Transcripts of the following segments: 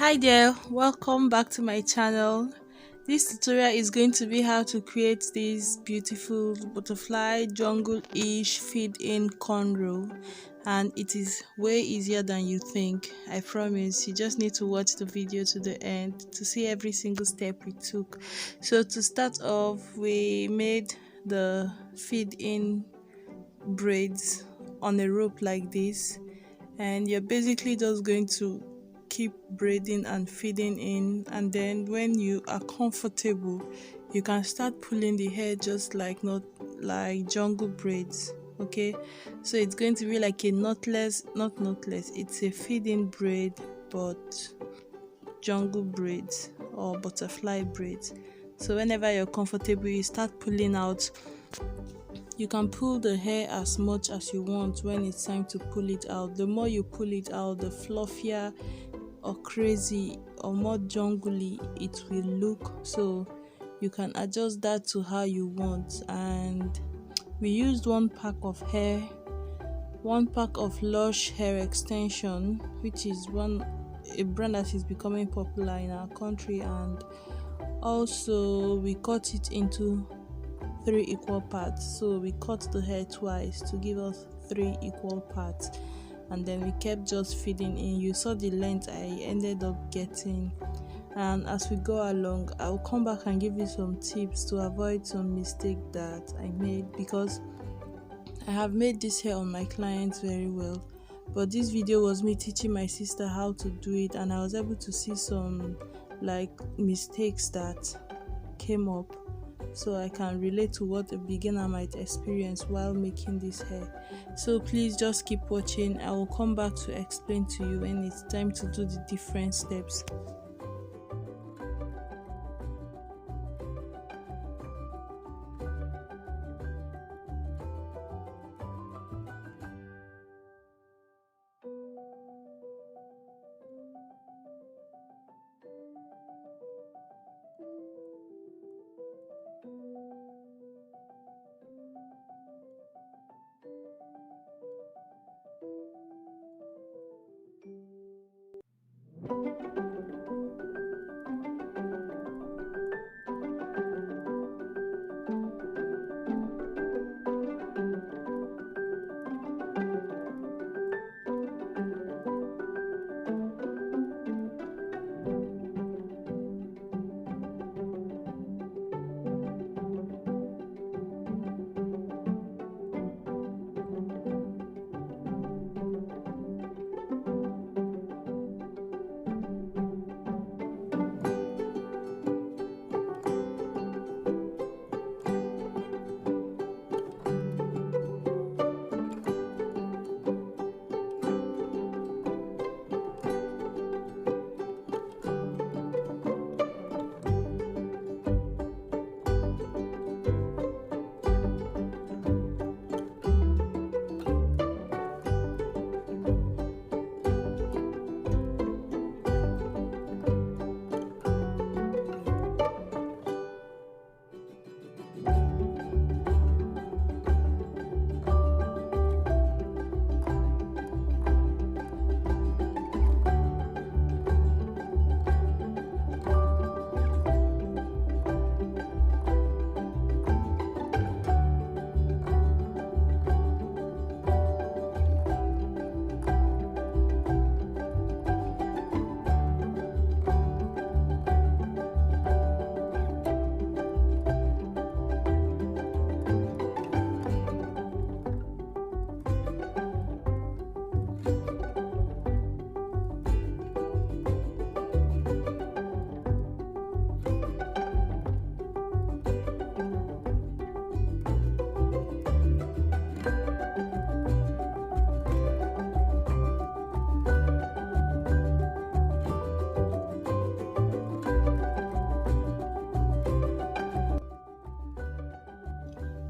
Hi there, welcome back to my channel. This tutorial is going to be how to create this beautiful butterfly jungle-ish feed-in cornrow, and it is way easier than you think. I promise. You just need to watch the video to the end to see every single step we took. So to start off, we made the feed-in braids on a rope like this, and you're basically just going to keep braiding and feeding in, and then when you are comfortable you can start pulling the hair just like not like jungle braids. Okay, so it's going to be like a knotless, not knotless, it's a feeding braid but jungle braids or butterfly braids. So whenever you're comfortable you start pulling out. You can pull the hair as much as you want when it's time to pull it out. The more you pull it out, the fluffier or crazy or more jungly it will look. So you can adjust that to how you want. And we used one pack of Lush hair extension, which is a brand that is becoming popular in our country, and also we cut it into three equal parts. So we cut the hair twice to give us three equal parts, and then we kept just feeding in. You saw the length I ended up getting, and as we go along I'll come back and give you some tips to avoid some mistake that I made, because I have made this hair on my clients very well, but this video was me teaching my sister how to do it, and I was able to see some like mistakes that came up, so I can relate to what a beginner might experience while making this hair. So please just keep watching. I will come back to explain to you when it's time to do the different steps.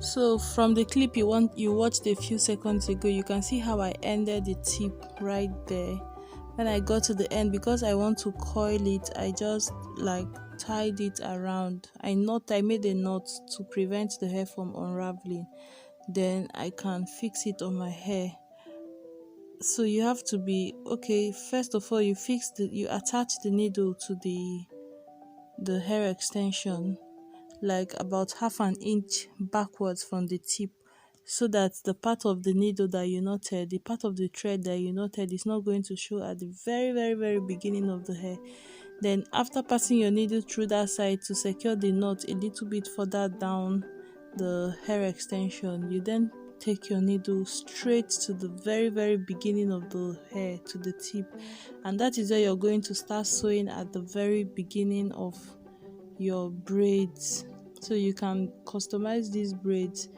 So from the clip you watched a few seconds ago, you can see how I ended the tip right there. When I got to the end, because I want to coil it, I just like tied it around. I made a knot to prevent the hair from unraveling. Then I can fix it on my hair So you have to be okay. First of all, you attach the needle to the hair extension, like about half an inch backwards from the tip, so that the part of the needle that you knotted, the part of the thread that you knotted, is not going to show at the very, very, very beginning of the hair. Then after passing your needle through that side to secure the knot a little bit further down the hair extension, you then take your needle straight to the very, very beginning of the hair, to the tip, and that is where you're going to start sewing at the very beginning of your braids. So you can customize these braids,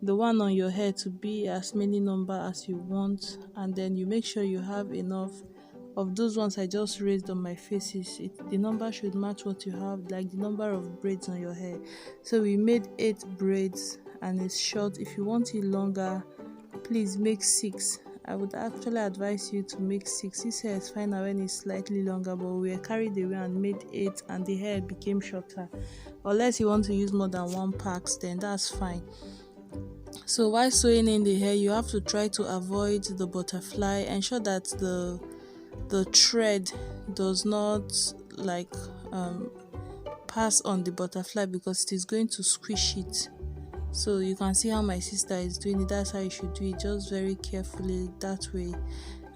the one on your hair, to be as many number as you want, and then you make sure you have enough of those ones I just raised on my faces. The number should match what you have, like the number of braids on your hair. So we made 8 braids and it's short. If you want it longer, please make 6. I would actually advise you to make 6. This hair is fine when it's slightly longer, but we were carried away and made 8 and the hair became shorter. Unless you want to use more than 1 packs, then that's fine. So while sewing in the hair, you have to try to avoid the butterfly. Ensure that the thread does not like pass on the butterfly, because it is going to squish it. So you can see how my sister is doing it. That's how you should do it, just very carefully that way.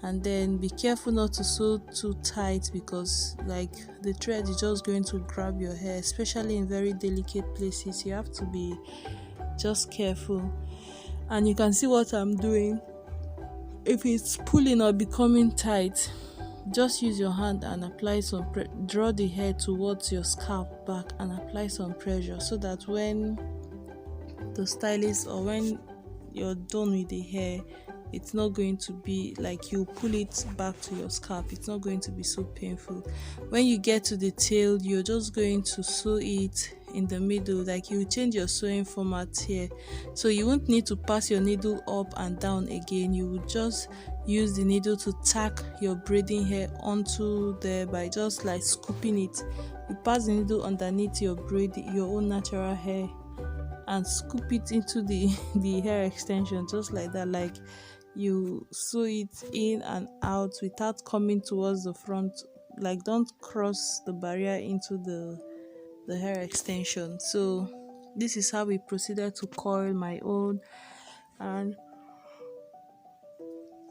And then be careful not to sew too tight, because like the thread is just going to grab your hair, especially in very delicate places. You have to be just careful. And you can see what I'm doing. If it's pulling or becoming tight, just use your hand and apply some draw the hair towards your scalp back and apply some pressure, so that when the stylist, or when you're done with the hair, it's not going to be like you pull it back to your scalp. It's not going to be so painful. When you get to the tail, you're just going to sew it in the middle. Like you change your sewing format here, so you won't need to pass your needle up and down again. You would just use the needle to tack your braiding hair onto there by just like scooping it. You pass the needle underneath your own natural hair, and scoop it into the hair extension, just like that. Like you sew it in and out without coming towards the front. Like don't cross the barrier into the hair extension. So this is how we proceeded to coil my own, and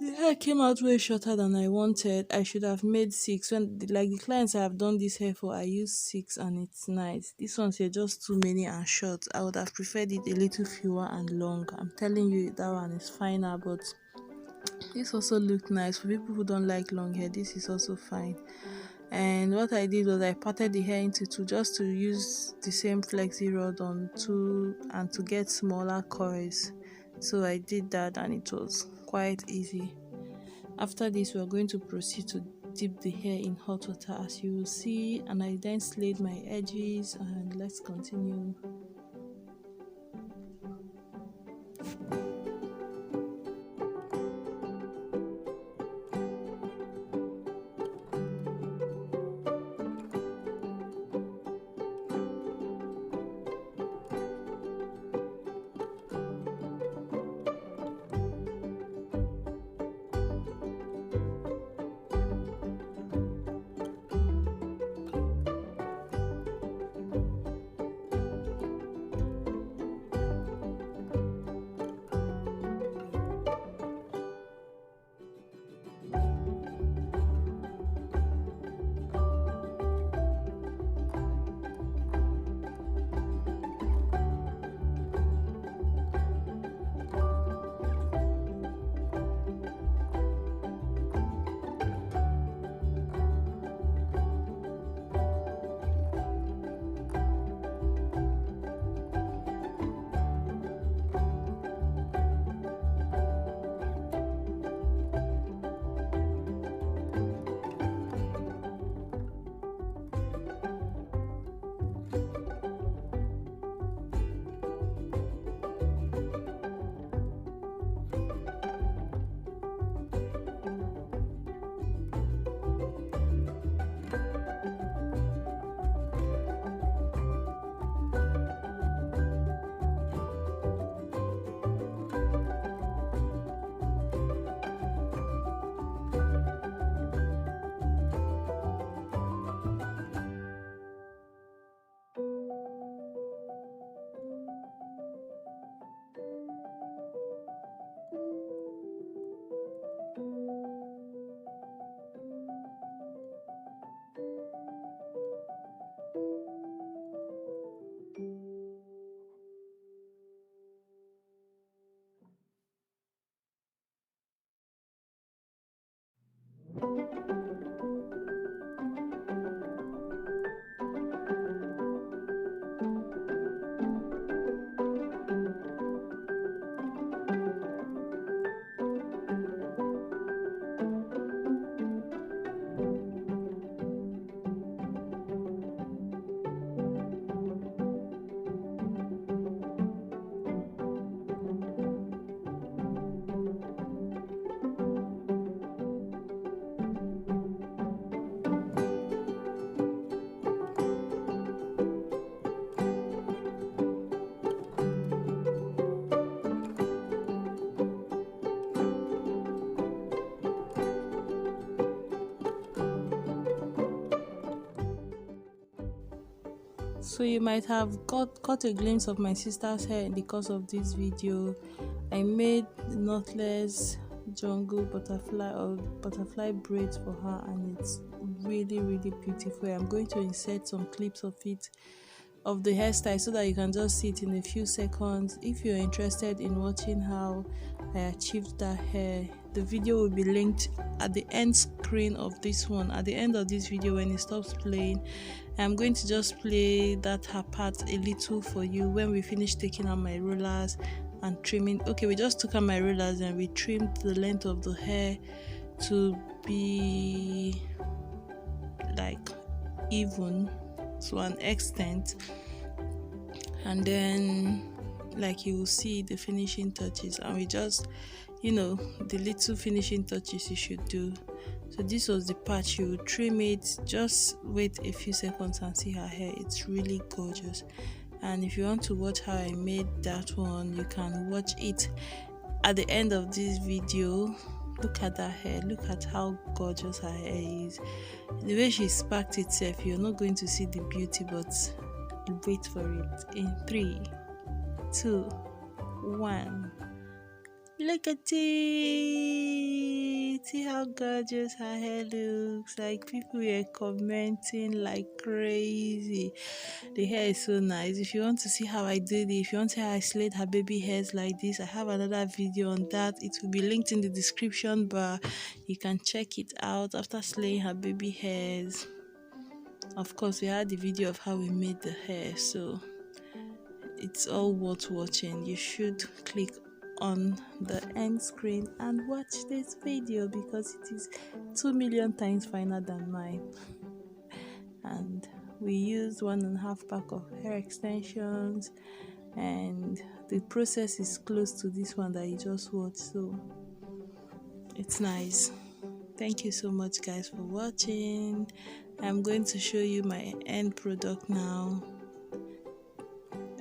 the hair came out way shorter than I wanted. I should have made 6. When like the clients I have done this hair for, I use 6 and it's nice. These ones are just too many and short. I would have preferred it a little fewer and long. I'm telling you, that one is finer, but this also looked nice. For people who don't like long hair, this is also fine. And what I did was I parted the hair into 2, just to use the same flexi rod on 2 and to get smaller coils. So I did that and it was quite easy. After this, we are going to proceed to dip the hair in hot water, as you will see, and I then slayed my edges, and let's continue. So you might have caught a glimpse of my sister's hair in the course of this video. I made knotless jungle butterfly braids for her, and it's really beautiful. I'm going to insert some clips of it, of the hairstyle, so that you can just see it in a few seconds. If you're interested in watching how I achieved that hair, the video will be linked at the end screen of this one. At the end of this video, when it stops playing, I'm going to just play that her part a little for you when we finish taking out my rollers and trimming. Okay, we just took out my rollers and we trimmed the length of the hair to be like even to an extent, and then like you will see the finishing touches, and we just, you know, the little finishing touches you should do. So this was the part. You trim it, just wait a few seconds and see her hair. It's really gorgeous. And if you want to watch how I made that one, you can watch it at the end of this video. Look at that hair, look at how gorgeous her hair is. The way she sparked itself, you're not going to see the beauty, but wait for it. In 3, 2, 1. Look at it! See how gorgeous her hair looks. Like, people were commenting like crazy. The hair is so nice. If you want to see how I did it, if you want to see how I slayed her baby hairs like this, I have another video on that. It will be linked in the description bar. You can check it out after slaying her baby hairs. Of course, we had the video of how we made the hair, so it's all worth watching. You should click on the end screen and watch this video, because it is 2 million times finer than mine. And we used 1.5 pack of hair extensions, and the process is close to this one that you just watched, so it's nice. Thank you so much, guys, for watching. I'm going to show you my end product now,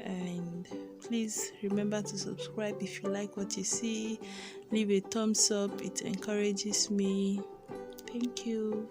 and please remember to subscribe if you like what you see. Leave a thumbs up, it encourages me. Thank you.